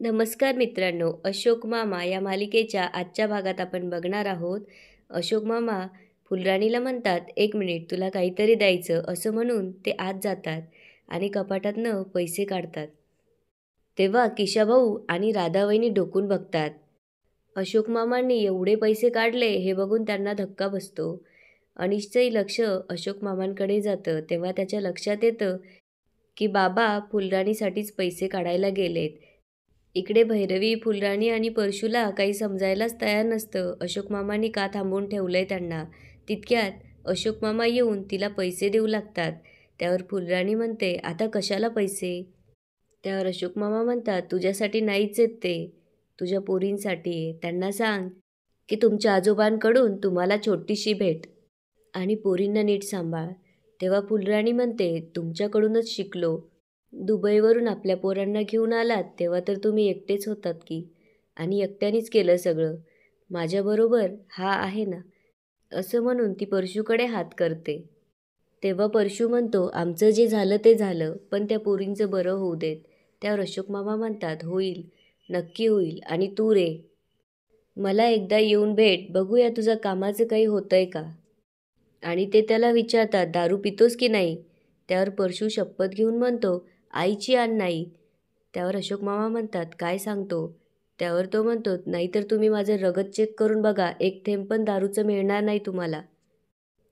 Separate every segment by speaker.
Speaker 1: नमस्कार मित्रांनो, अशोक मामा या मालिकेच्या आजच्या भागात आपण बघणार आहोत. अशोक मामा फुलराणीला म्हणतात, "एक मिनिट, तुला काहीतरी द्यायचं." असं म्हणून ते आत जातात आणि कपाटातनं पैसे काढतात. तेव्हा किशाभाऊ आणि राधावहिनी डोकून बघतात. अशोक मामांनी एवढे पैसे काढले हे बघून त्यांना धक्का बसतो. अनिशचंही लक्ष अशोक मामांकडे जातं. तेव्हा त्याच्या लक्षात येतं की बाबा फुलराणीसाठीच पैसे काढायला गेलेत. इकडे भैरवी, फुलराणी आणि परशूला काही समजायलाच तयार नसतं. अशोक मामांनी का थांबवून ठेवलंय त्यांना. तितक्यात अशोक मामा येऊन तिला पैसे देऊ लागतात. त्यावर फुलराणी म्हणते, "आता कशाला पैसे?" त्यावर अशोक मामा म्हणतात, "तुझ्यासाठी नाहीच आहेत ते, तुझ्या पोरींसाठी आहे. त्यांना सांग की तुमच्या आजोबांकडून तुम्हाला छोटीशी भेट आणि पोरींना नीट सांभाळ." तेव्हा फुलराणी म्हणते, "तुमच्याकडूनच शिकलो. दुबईवरून आपल्या पोरांना घेऊन आलात तेव्हा तर तुम्ही एकटेच होतात की, आणि एकट्यानेच केलं सगळं. माझ्याबरोबर हा आहे ना." असं म्हणून ती परशूकडे हात करते. तेव्हा परशू म्हणतो, "आमचं जे झालं ते झालं, पण त्या पोरींचं बरं होऊ देत." त्यावर अशोक मामा म्हणतात, "होईल, नक्की होईल. आणि तू रे, मला एकदा येऊन भेट, बघूया तुझं कामाचं काही होतंय का." आणि ते त्याला विचारतात, "दारू पितोस की नाही?" त्यावर परशू शपथ घेऊन म्हणतो, "आईची आण नाही." त्यावर अशोक मामा म्हणतात, "काय सांगतो?" त्यावर तो म्हणतो, "नाहीतर तुम्ही माझं रगत चेक करून बघा, एक थेंब पण दारूचं मिळणार नाही तुम्हाला."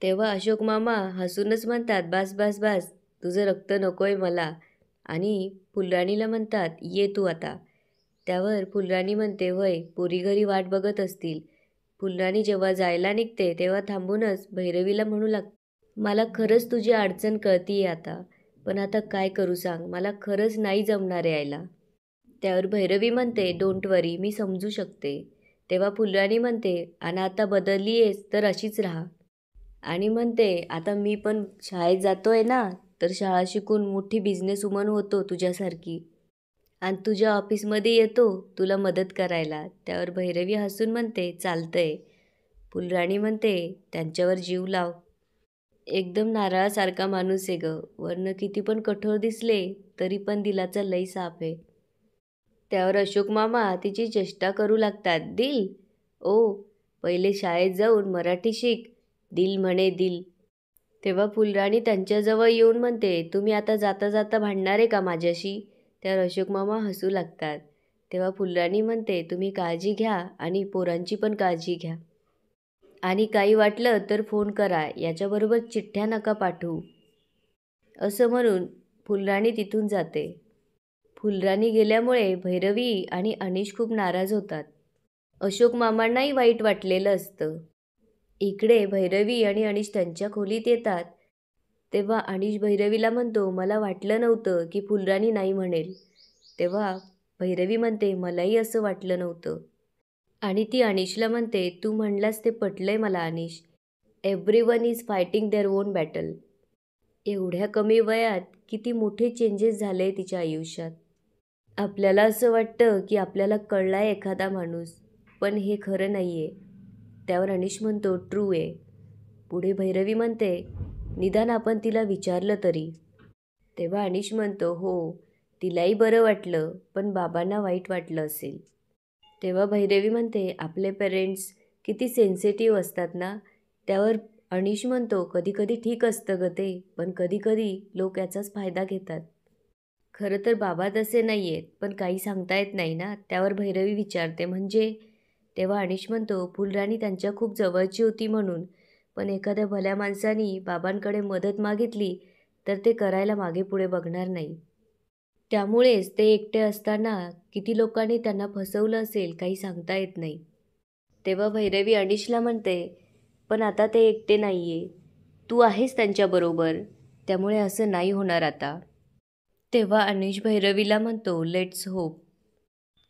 Speaker 1: तेव्हा अशोक मामा हसूनच म्हणतात, "बास बास बास, तुझं रक्त नकोय मला." आणि फुलराणीला म्हणतात, "ये तू आता." त्यावर फुलराणी म्हणते, "वय, पोरी घरी वाट बघत असतील." फुलराणी जेव्हा जायला निघते तेव्हा थांबूनच भैरवीला म्हणू लागते, "मला खरंच तुझी अडचण कळतीये आता, पण आता काय करू सांग, मला खरंच नाही जमणार यायला." त्यावर भैरवी म्हणते, "डोंट वरी, मी समजू शकते." तेव्हा फुलराणी म्हणते, "आणि आता बदलली आहेस तर अशीच राहा." आणि म्हणते, "आता मी पण शाळेत जातोय ना, तर शाळा शिकून मोठी बिझनेस वुमन होतो तुझ्यासारखी, आणि तुझ्या ऑफिसमध्ये येतो तुला मदत करायला." त्यावर भैरवी हसून म्हणते, "चालतंय." फुलराणी म्हणते, "त्यांच्यावर जीव लाव. एकदम नारळासारखा माणूस आहे गं, वरनं किती पण कठोर दिसले तरी पण दिलाचा लई साफ आहे." त्यावर अशोक मामा तिची चेष्टा करू लागतात, "दिल? ओ, पहिले शाळेत जाऊन मराठी शिक. दिल म्हणे दिल." तेव्हा फुलराणी त्यांच्याजवळ येऊन म्हणते, "तुम्ही आता जाता जाता भांडणार आहे का माझ्याशी?" त्यावर अशोक मामा हसू लागतात. तेव्हा फुलराणी म्हणते, "तुम्ही काळजी घ्या आणि पोरांची पण काळजी घ्या. आणि काही वाटलं तर फोन करा. याच्याबरोबर चिठ्ठ्या नका पाठवू." असं म्हणून फुलराणी तिथून जाते. फुलराणी गेल्यामुळे भैरवी आणि अनिश खूप नाराज होतात. अशोक मामांनाही वाईट वाटलेलं असतं. इकडे भैरवी आणि अनिश त्यांच्या खोलीत येतात. तेव्हा अनिश भैरवीला म्हणतो, "मला वाटलं नव्हतं की फुलराणी नाही म्हणेल." तेव्हा भैरवी म्हणते, "मलाही असं वाटलं नव्हतं." आणि ती अनिशला म्हणते, "तू म्हणलास ते पटलंय मला Anish. Everyone is fighting their own battle." एवढ्या कमी वयात किती मोठे चेंजेस झाले तिच्या आयुष्यात. आपल्याला असं वाटतं की आपल्याला कळलाय एखादा माणूस, पण हे खरं नाही आहे. त्यावर अनिश म्हणतो, "ट्रू आहे." पुढे भैरवी म्हणते, "निदान आपण तिला विचारलं तरी." तेव्हा अनिश म्हणतो, "हो, तिलाही बरं वाटलं, पण बाबांना वाईट वाटलं असेल." तेव्हा भैरवी म्हणते, "आपले पेरेंट्स किती सेन्सिटिव्ह असतात ना." त्यावर अनिश म्हणतो, "कधीकधी ठीक असतं गं ते, पण कधीकधी लोक याचाच फायदा घेतात. खरं तर बाबा तसे नाही आहेत, पण काही सांगता येत नाही ना." त्यावर भैरवी विचारते, "म्हणजे?" तेव्हा अनिश म्हणतो, "फुलराणी त्यांच्या खूप जवळची होती म्हणून, पण एखाद्या भल्या माणसानी बाबांकडे मदत मागितली तर ते करायला मागे पुढे बघणार नाही. त्यामुळेच ते एकटे असताना किती लोकांनी त्यांना फसवलं असेल काही सांगता येत नाही." तेव्हा भैरवी अनिशला म्हणते, "पण आता ते एकटे नाही आहे. तू आहेस त्यांच्याबरोबर, त्यामुळे असं नाही होणार आता." तेव्हा अनिश भैरवीला म्हणतो, "लेट्स होप."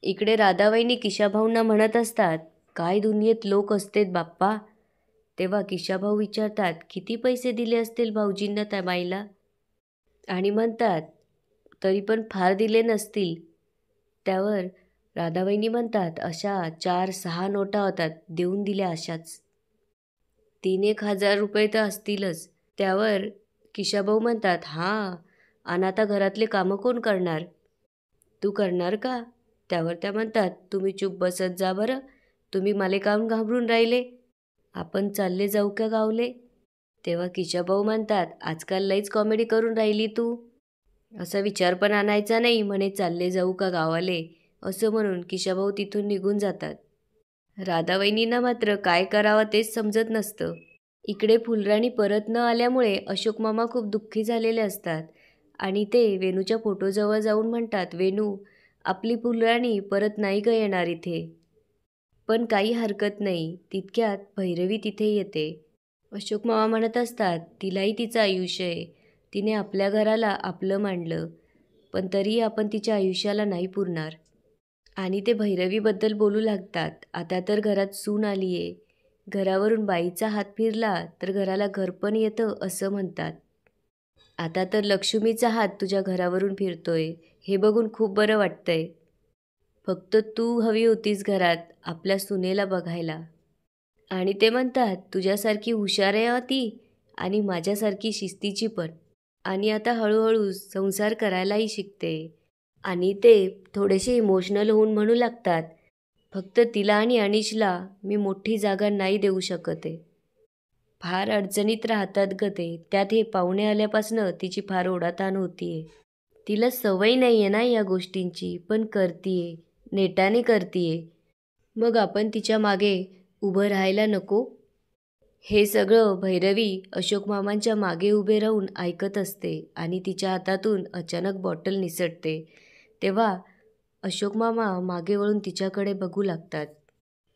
Speaker 1: इकडे राधावहिनी किशाभाऊंना म्हणत असतात, "काय दुनियेत लोक असतेत बाप्पा." तेव्हा किशाभाऊ विचारतात, "किती पैसे दिले असतील भाऊजींना त्या बाईला?" आणि म्हणतात, "तरी पण फार दिले नसतील." त्यावर राधावहिनी म्हणतात, "अशा 4-6 नोटा होतात, देऊन दिल्या अशाच. 3,000-1,000 रुपये तर असतीलच." त्यावर किशाभाऊ म्हणतात, "हां, आणि आता घरातले कामं कोण करणार? तू करणार का?" त्यावर त्या म्हणतात, तुम्ही चूप बसत जा बरं. तुम्ही मला काहून घाबरून राहिले? आपण चालले जाऊ का गावले? तेव्हा किशाभाऊ म्हणतात, आजकाल लईच कॉमेडी करून राहिली तू. असा विचार पण आणायचा नाही म्हणे चालले जाऊ का गावाले, असं म्हणून किशाभाऊ तिथून निघून जातात. राधावहिनींना मात्र काय करावं तेच समजत नसतं. इकडे फुलराणी परत न आल्यामुळे अशोक मामा खूप दुःखी झालेले असतात आणि ते वेणूच्या फोटोजवळ जाऊन म्हणतात, वेणू, आपली फुलराणी परत नाही ग येणार इथे. पण काही हरकत नाही. तितक्यात भैरवी तिथे येते. अशोक मामा म्हणत असतात, तिलाही तिचं आयुष्य आहे. तिने आपल्या घराला आपलं मानलं, पण तरीही आपण तिच्या आयुष्याला नाही पुरणार. आणि ते भैरवीबद्दल बोलू लागतात. आता तर घरात सून आली आहे. घरावरून बाईचा हात फिरला तर घराला घर पण येतं असं म्हणतात. आता तर लक्ष्मीचा हात तुझ्या घरावरून फिरतोय. हे बघून खूप बरं वाटतंय. फक्त तू हवी होतीस घरात आपल्या सुनेला बघायला. आणि ते म्हणतात, तुझ्यासारखी हुशार आहे ती आणि माझ्यासारखी शिस्तीची पण. आणि आता हळूहळू संसार करायलाही शिकते. आणि ते थोडेसे इमोशनल होऊन म्हणू लागतात, फक्त तिला आणि अनिशला मी मोठी जागा नाही देऊ शकत आहे. फार अडचणीत राहतात ग ते. त्यात हे पाहुणे आल्यापासनं तिची फार ओढाताण होतीये. तिला सवय नाही आहे ना या गोष्टींची, पण करतीये, नेटाने करतीये. मग आपण तिच्या मागे उभं राहायला नको? हे सगळं भैरवी अशोक मामांच्या मागे उभे राहून ऐकत असते आणि तिच्या हातातून अचानक बॉटल निसटते. तेव्हा अशोक मामा मागे वळून तिच्याकडे बघू लागतात.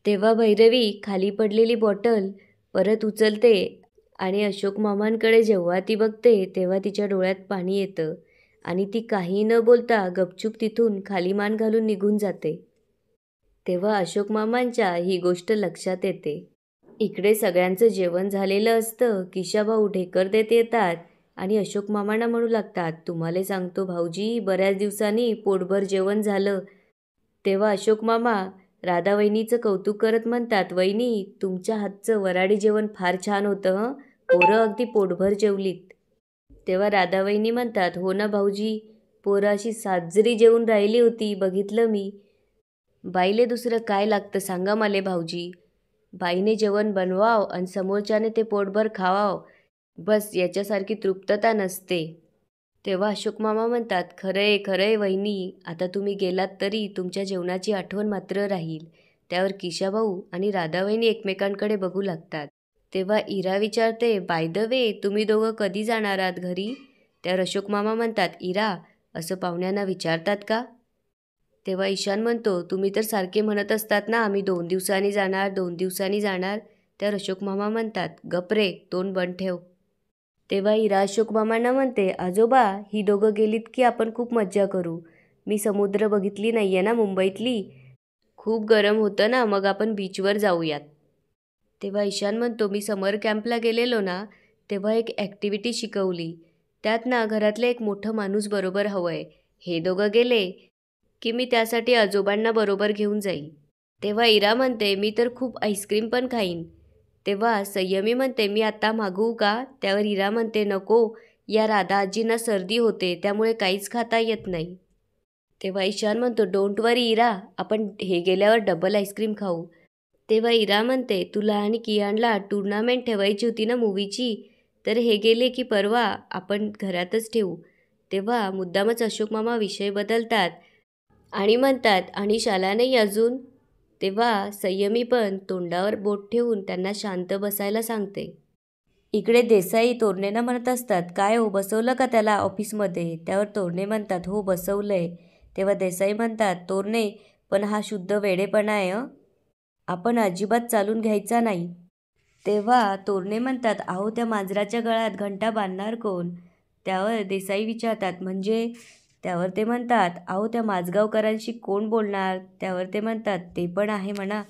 Speaker 1: तेव्हा भैरवी खाली पडलेली बॉटल परत उचलते आणि अशोक मामांकडे जेव्हा ती बघते तेव्हा तिच्या डोळ्यात पाणी येतं आणि ती काही न बोलता गपचूप तिथून खाली मान घालून निघून जाते. तेव्हा अशोक मामांच्या ही गोष्ट लक्षात येते. इकडे सगळ्यांचं जेवण झालेलं असतं. किशाभाऊ ढेकर देत येतात आणि अशोक मामांना म्हणू लागतात, तुम्हाला सांगतो भाऊजी, बऱ्याच दिवसांनी पोटभर जेवण झालं. तेव्हा अशोक मामा राधावहिनीचं कौतुक करत म्हणतात, वहिनी, तुमच्या हातचं वऱ्हाडी जेवण फार छान होतं हं. पोरं अगदी पोटभर जेवलीत. तेव्हा राधावहिनी म्हणतात, हो ना भाऊजी, पोरं अशी साजरी जेवून राहिली होती, बघितलं मी. बाईले दुसरं काय लागतं सांगा मला भाऊजी. बाईने जेवण बनवाव आणि समोरच्याने ते पोटभर खावाव, बस याच्यासारखी तृप्तता नसते. तेव्हा अशोक मामा म्हणतात, खरंय खरंय वहिनी, आता तुम्ही गेलात तरी तुमच्या जेवणाची आठवण मात्र राहील. त्यावर किशाभाऊ आणि राधावहिनी एकमेकांकडे बघू लागतात. तेव्हा इरा विचारते, बाय द वे, तुम्ही दोघं कधी जाणार आहात घरी? त्यावर अशोक मामा म्हणतात, इरा, असं पाहुण्यांना विचारतात का? तेव्हा ईशान म्हणतो, तुम्ही तर सारखे म्हणत असतात ना, आम्ही 2 दिवसांनी जाणार, 2 दिवसांनी जाणार. त्यावर अशोक मामा म्हणतात, गप रे, तोंड बंद ठेव. तेव्हा इरा अशोक मामांना म्हणते, आजोबा, ही दोघं गेलीत की आपण खूप मज्जा करू. मी समुद्र बघितली नाही आहे ना मुंबईतली. खूप गरम होतं ना, मग आपण बीचवर जाऊयात. तेव्हा ईशान म्हणतो, मी समर कॅम्पला गेलेलो ना, तेव्हा एक ॲक्टिव्हिटी शिकवली. त्यात ना घरातलं एक मोठं माणूस बरोबर हवं आहे. हे दोघं गेले की मी त्यासाठी आजोबांना बरोबर घेऊन जाईन. तेव्हा इरा म्हणते, मी तर खूप आईस्क्रीम पण खाईन. तेव्हा संयमी म्हणते, मी आत्ता मागवू का? त्यावर इरा म्हणते, नको, या राधा आजींना सर्दी होते, त्यामुळे काहीच खाता येत नाही. तेव्हा ईशान म्हणतो, डोंट वरी इरा, आपण हे गेल्यावर डबल आईस्क्रीम खाऊ. तेव्हा इरा म्हणते, तुला आणि कियानला टुर्नामेंट ठेवायची होती ना मूवीची, तर हे गेले की परवा आपण घरातच ठेवू. तेव्हा मुद्दामच अशोक मामा विषय बदलतात आणि म्हणतात, आणि शाला नाही अजून. तेव्हा संयमी पण तोंडावर बोट ठेवून त्यांना शांत बसायला सांगते. इकडे देसाई तोरणेंना म्हणत असतात, काय हो, बसवलं का त्याला ऑफिसमध्ये? त्यावर तोरणे म्हणतात, हो बसवलंय. तेव्हा देसाई म्हणतात, तोरणे, पण हा शुद्ध वेडेपणा आहे हं, आपण अजिबात चालून घ्यायचा नाही. तेव्हा तोरणे म्हणतात, अहो, त्या मांजराच्या गळ्यात घंटा बांधणार कोण? त्यावर देसाई विचारतात, म्हणजे? त्यावर ते म्हणतात, अहो, त्या माझगावकरांशी कोण बोलणार? त्यावर ते म्हणतात, ते पण आहे म्हणा.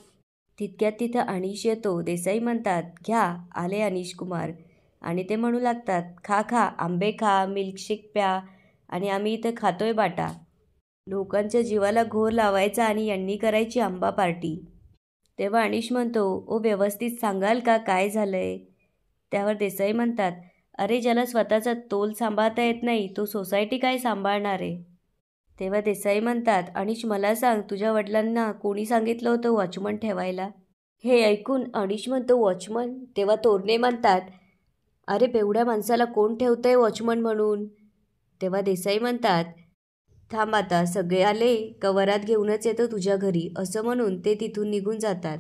Speaker 1: तितक्यात तिथं अनिश येतो. देसाई म्हणतात, घ्या, आले अनिश कुमार. आणि ते म्हणू लागतात, खा खा, आंबे खा, मिल्कशेक प्या, आणि आम्ही इथं खातोय बाटा. लोकांच्या जीवाला घोर लावायचा आणि यांनी करायची आंबा पार्टी. तेव्हा अनिश म्हणतो, ओ व्यवस्थित सांगाल का काय झालंय? त्यावर देसाई म्हणतात, अरे, ज्याला स्वतःचा तोल सांभाळता येत नाही तो सोसायटी काय सांभाळणार आहे? तेव्हा देसाई म्हणतात, अनिश मला सांग, तुझ्या वडिलांना कोणी सांगितलं होतं वॉचमन ठेवायला? हे ऐकून अनिश म्हणतो, वॉचमन? तेव्हा तोरणे म्हणतात, अरे बेवड्या माणसाला कोण ठेवतंय वॉचमन म्हणून? तेव्हा देसाई म्हणतात, थांब आता सगळे आले का वरात घेऊनच येतो तुझ्या घरी, असं म्हणून ते तिथून निघून जातात.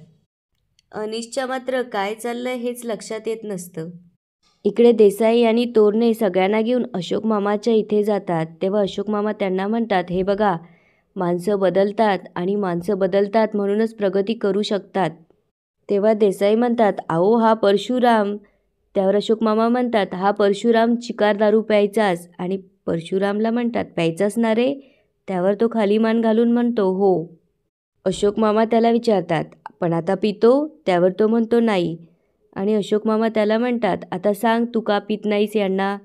Speaker 1: अनिशच्या मात्र काय चाललंय हेच लक्षात येत नसतं. इकडे देसाई आणि तोरणे सगळ्यांना घेऊन अशोक मामाच्या इथे जातात. तेव्हा अशोक मामा त्यांना म्हणतात, हे बघा, माणसं बदलतात आणि माणसं बदलतात म्हणूनच प्रगती करू शकतात. तेव्हा देसाई म्हणतात, अहो हा परशुराम. त्यावर अशोक मामा म्हणतात, हा परशुराम चिकार दारू प्यायचाच. आणि परशुरामला म्हणतात, प्यायचाच ना रे? त्यावर तो खाली मान घालून म्हणतो, हो. अशोक मामा त्याला विचारतात, पण आता पितो? त्यावर तो म्हणतो, नाही. आणि अशोक मामा त्याला म्हणतात, आता सांग तू का पित नाहीस यांना?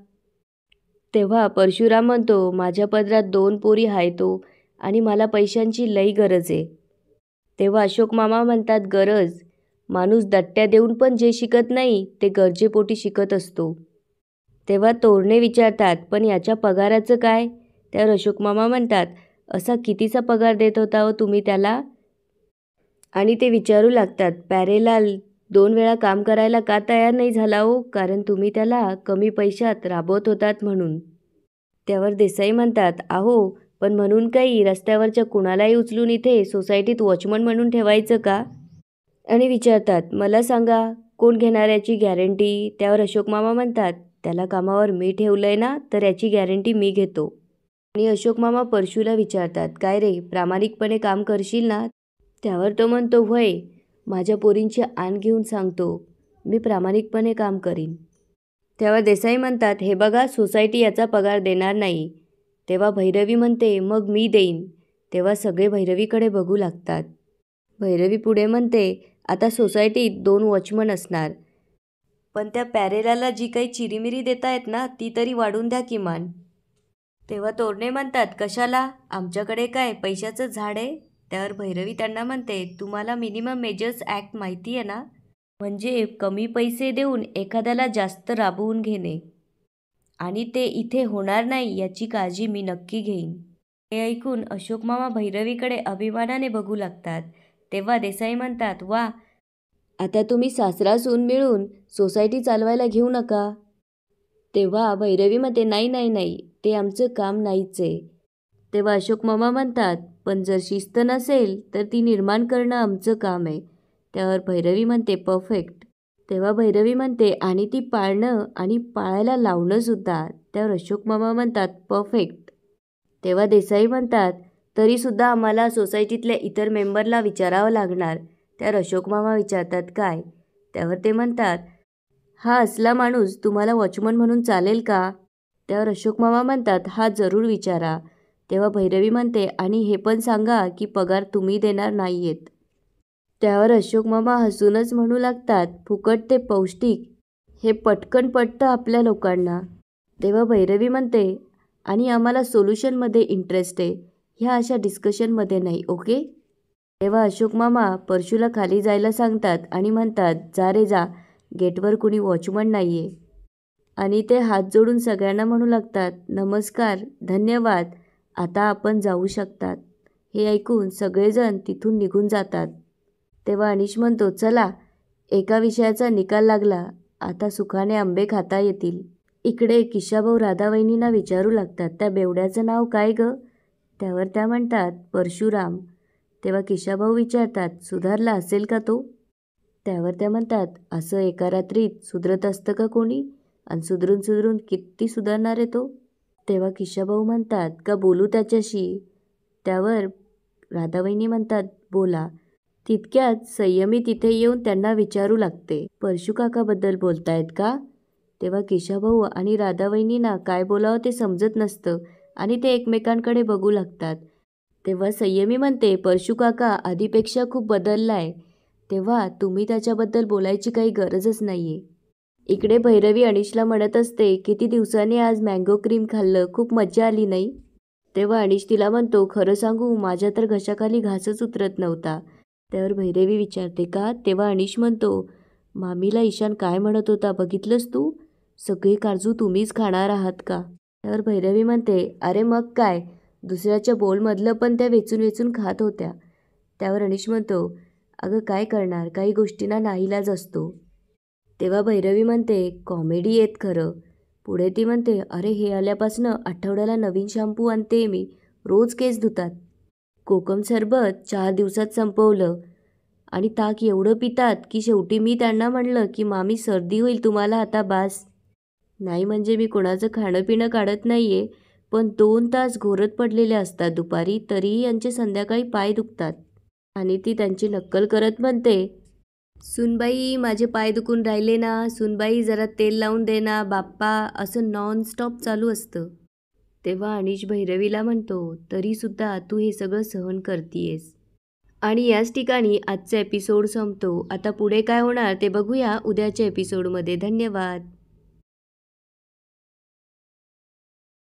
Speaker 1: तेव्हा परशुराम म्हणतो, माझ्या पदरात 2 पोरी हायतो आणि मला पैशांची लई गरज आहे. तेव्हा अशोक मामा म्हणतात, गरज? माणूस दट्ट्या देऊन पण जे शिकत नाही ते गरजेपोटी शिकत असतो. तेव्हा तोरणे विचारतात, पण याच्या पगाराचं काय? त्यावर अशोक मामा म्हणतात, असा कितीचा पगार देत होता हो तुम्ही त्याला? आणि ते विचारू लागतात, प्यारेलाल 2 वेळा काम करायला का तयार नाही झाला हो? कारण तुम्ही त्याला कमी पैशात राबवत होतात म्हणून. त्यावर देसाई म्हणतात, अहो पण म्हणून काही रस्त्यावरच्या कुणालाही उचलून इथे सोसायटीत वॉचमन म्हणून ठेवायचं का? आणि विचारतात, मला सांगा कोण घेणार याची गॅरंटी? त्यावर अशोक मामा म्हणतात, त्याला कामावर मी ठेवलंय ना, तर याची गॅरंटी मी घेतो. आणि अशोक मामा परशूला विचारतात, काय रे, प्रामाणिकपणे काम करशील ना? त्यावर तो म्हणतो, व्हय, माझ्या पोरींची आण घेऊन सांगतो, मी प्रामाणिकपणे काम करीन. तेव्हा देसाई म्हणतात, हे बघा, सोसायटी याचा पगार देणार नाही. तेव्हा भैरवी म्हणते, मग मी देईन. तेव्हा सगळे भैरवीकडे बघू लागतात. भैरवी पुढे म्हणते, आता सोसायटीत 2 वॉचमन असणार, पण त्या पॅरेलाला जी काही चिरीमिरी देता येत ना, ती तरी वाढून द्या किमान. तेव्हा तोरणे म्हणतात, कशाला? आमच्याकडे काय पैशाचं झाड आहे? त्यावर भैरवी त्यांना म्हणते, तुम्हाला मिनिमम मेजर्स ॲक्ट माहिती आहे ना? म्हणजे कमी पैसे देऊन एखाद्याला जास्त राबवून घेणे. आणि ते इथे होणार नाही याची काळजी मी नक्की घेईन. हे ऐकून अशोक मामा भैरवीकडे अभिमानाने बघू लागतात. तेव्हा देसाई म्हणतात, वा, आता तुम्ही सासरा सून मिळून सोसायटी चालवायला घेऊ नका. तेव्हा भैरवी म्हणते, नाही नाही नाही, ते आमचं काम नाहीच आहे. तेव्हा अशोक मामा म्हणतात, पण जर शिस्त नसेल तर ती निर्माण करणं आमचं काम आहे. त्यावर भैरवी म्हणते, परफेक्ट. तेव्हा भैरवी म्हणते, आणि ती पाळणं आणि पाळायला लावणं सुद्धा. त्यावर अशोक मामा म्हणतात, परफेक्ट. तेव्हा देसाई म्हणतात, तरीसुद्धा आम्हाला सोसायटीतल्या इतर मेंबरला विचारावं लागणार. त्यावर अशोक मामा विचारतात, काय? त्यावर ते म्हणतात, हा असला माणूस तुम्हाला वॉचमन म्हणून चालेल का? त्यावर अशोक मामा म्हणतात, हा जरूर विचारा. तेव्हा भैरवी म्हणते, आणि हे पण सांगा की पगार तुम्ही देणार नाहीयेत. त्यावर अशोक मामा हसूनच म्हणू लागतात, फुकट ते पौष्टिक, हे पटकन पटतं आपल्या लोकांना. तेव्हा भैरवी म्हणते, आणि आम्हाला सोल्युशनमध्ये इंटरेस्ट आहे, ह्या अशा डिस्कशनमध्ये नाही, ओके? तेव्हा अशोक मामा परशूला खाली जायला सांगतात आणि म्हणतात, जा रे जा, गेटवर कुणी वॉचमन नाही आहे. आणि ते हात जोडून सगळ्यांना म्हणू लागतात, नमस्कार, धन्यवाद, आता आपण जाऊ शकतात. हे ऐकून सगळेजण तिथून निघून जातात. तेव्हा अनिश म्हणतो, चला, एका विषयाचा निकाल लागला, आता सुखाने आंबे खाता येतील. इकडे किशाभाऊ राधावहिनींना विचारू लागतात, त्या बेवड्याचं नाव काय गं? त्यावर त्या म्हणतात, परशुराम. तेव्हा किशाभाऊ विचारतात, सुधारला असेल का तो? त्यावर त्या म्हणतात, असं एका रात्रीत सुधरत असतं का कोणी? आणि सुधरून सुधरून किती सुधारणार आहे तो? तेव्हा किशाभाऊ म्हणतात, का बोलू त्याच्याशी? त्यावर राधावहिनी म्हणतात, बोला. तितक्यात संयमी तिथे येऊन त्यांना विचारू लागते, परशू काकाबद्दल बोलतायत का? तेव्हा किशाभाऊ आणि राधावहिनींना काय बोलावं ते समजत नसतं आणि ते एकमेकांकडे बघू लागतात. तेव्हा संयमी म्हणते, परशू काका आधीपेक्षा खूप बदललाय. तेव्हा तुम्ही त्याच्याबद्दल बोलायची काही गरजच नाहीये. इकडे भैरवी अनिशला म्हणत असते, किती दिवसांनी आज मँगो क्रीम खाल्लं, खूप मज्जा आली नाही? तेव्हा अनिश तिला म्हणतो, खरं सांगू, माझ्या तर घशाखाली घासच उतरत नव्हता. त्यावर भैरवी विचारते, का? तेव्हा अनिश म्हणतो, मामीला ईशान काय म्हणत होता बघितलंस तू? सगळे काजू तुम्हीच खाणार आहात का? त्यावर भैरवी म्हणते, अरे मग काय, दुसऱ्याच्या बोलमधलं पण त्या वेचून वेचून खात होत्या. त्यावर अनिश म्हणतो, अगं काय करणार, काही गोष्टींना नाईलाज असतो. तेव्हा भैरवी म्हणते, कॉमेडी येत खरं. पुढे ती म्हणते, अरे हे आल्यापासनं आठवड्याला नवीन शॅम्पू आणते मी, रोज केस धुतात. कोकम सरबत 4 दिवसात संपवलं आणि ताक एवढं पितात की शेवटी मी त्यांना म्हणलं की मामी सर्दी होईल तुम्हाला आता बास. नाही म्हणजे मी कोणाचं खाणं पिणं काढत नाहीये, पण 2 तास घोरत पडलेले असतात दुपारी, तरीही यांचे संध्याकाळी पाय दुखतात. आणि ती त्यांची नक्कल करत म्हणते, सूनबाई माझे पाय दुखून राहिले ना, सूनबाई जरा तेल लावून दे ना बाप्पा, असं नॉनस्टॉप चालू असतं. तेव्हा अनिश भैरवीला म्हणतो, तरीसुद्धा तू हे सगळं सहन करतीयेस. आणि याच ठिकाणी आजचा एपिसोड संपतो. आता पुढे काय होणार ते बघूया उद्याच्या एपिसोडमध्ये. धन्यवाद.